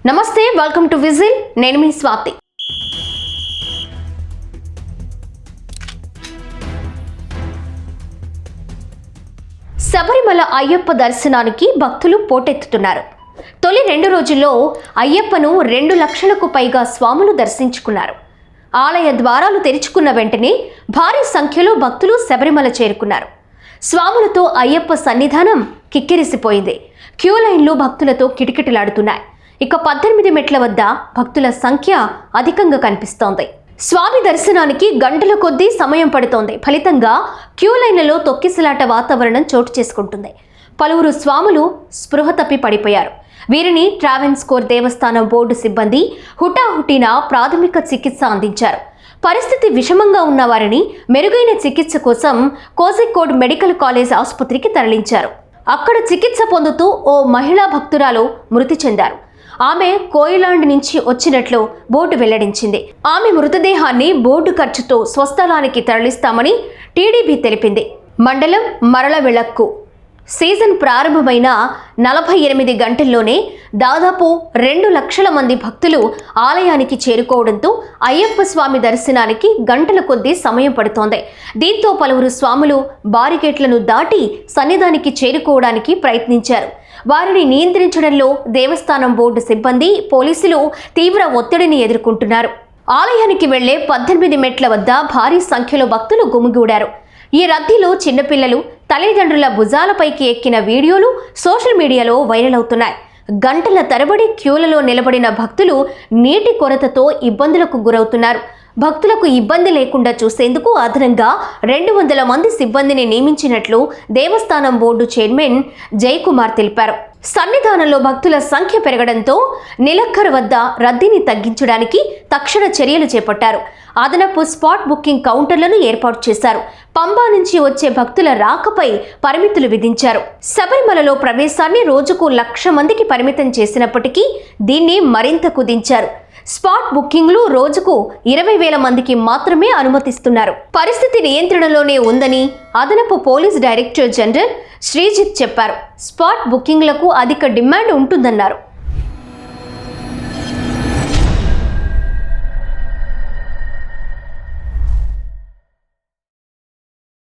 నమస్తే, welcome to whistle. నేను మీ స్వాతి. శబరిమల అయ్యప్ప దర్శనానికి భక్తులు పోటెత్తుతున్నారు. తొలి 2 రోజుల్లో అయ్యప్పను 2 లక్షలకు పైగా స్వాములు దర్శించుకున్నారు. ఆలయ ద్వారాలు తెరుచుకున్న వెంటనే భారీ సంఖ్యలో భక్తులు శబరిమల చేరుకున్నారు. స్వాములతో అయ్యప్ప సన్నిధానం కిక్కిరిసిపోయింది. క్యూ లైన్లు భక్తులతో కిటకిటలాడుతున్నాయి. ఇక 18 మెట్ల వద్ద భక్తుల సంఖ్య అధికంగా కనిపిస్తోంది. స్వామి దర్శనానికి గంటల కొద్దీ సమయం పడుతోంది. ఫలితంగా క్యూ లైన్లలో తొక్కిసలాట వాతావరణం చోటు చేసుకుంటుంది. పలువురు స్వాములు స్పృహ తప్పి పడిపోయారు. వీరిని ట్రావెన్స్కోర్ దేవస్థానం బోర్డు సిబ్బంది హుటాహుటిన ప్రాథమిక చికిత్స అందించారు. పరిస్థితి విషమంగా ఉన్న వారిని మెరుగైన చికిత్స కోసం కోజికోడ్ మెడికల్ కాలేజ్ ఆసుపత్రికి తరలించారు. అక్కడ చికిత్స పొందుతూ ఓ మహిళా భక్తురాలు మృతి చెందారు. ఆమె కోయిలాండ్ నుంచి వచ్చినట్లు బోర్డు వెల్లడించింది. ఆమె మృతదేహాన్ని బోర్డు ఖర్చుతో స్వస్థలానికి తరలిస్తామని టీడీపీ తెలిపింది. మండలం మరలవెళక్కు సీజన్ ప్రారంభమైన 48 గంటల్లోనే దాదాపు 2 లక్షల మంది భక్తులు ఆలయానికి చేరుకోవడంతో అయ్యప్ప స్వామి దర్శనానికి గంటల కొద్దీ సమయం పడుతోంది. దీంతో పలువురు స్వాములు బారికేట్లను దాటి సన్నిధానికి చేరుకోవడానికి ప్రయత్నించారు. వారిని నియంత్రించడంలో దేవస్థానం బోర్డు సిబ్బంది, పోలీసులు తీవ్ర ఒత్తిడిని ఎదుర్కొంటున్నారు. ఆలయానికి వెళ్లే 18 మెట్ల వద్ద భారీ సంఖ్యలో భక్తులు గుమిగూడారు. ఈ రద్దీలో చిన్నపిల్లలు తల్లిదండ్రుల భుజాలపైకి ఎక్కిన వీడియోలు సోషల్ మీడియాలో వైరల్ అవుతున్నాయి. గంటల తరబడి క్యూలలో నిలబడిన భక్తులు నీటి కొరతతో ఇబ్బందులకు గురవుతున్నారు. భక్తులకు ఇబ్బంది లేకుండా చూసేందుకు అదనంగా 200 మంది సిబ్బందిని నియమించినట్లు దేవస్థానం బోర్డు చైర్మన్ జయకుమార్ తెలిపారు. సన్నిధానంలో భక్తుల సంఖ్య పెరగడంతో నిలక్కర్ వద్ద రద్దీని తగ్గించడానికి తక్షణ చర్యలు చేపట్టారు. అదనపు స్పాట్ బుకింగ్ కౌంటర్లను ఏర్పాటు చేశారు. పంబా నుంచి వచ్చే భక్తుల రాకపై పరిమితులు విధించారు. శబరిమలలో ప్రవేశాన్ని రోజుకు 1,00,000 మందికి పరిమితం చేసినప్పటికీ దీన్ని మరింత కుదించారు. స్పాట్ బుకింగ్లు రోజుకు 20,000 మందికి మాత్రమే అనుమతిస్తున్నారు. పరిస్థితి నియంత్రణలోనే ఉందని అదనపు పోలీస్ డైరెక్టర్ జనరల్ శ్రీజిత్ చెప్పారు. స్పాట్ బుకింగ్లకు అధిక డిమాండ్ ఉంటుందన్నారు.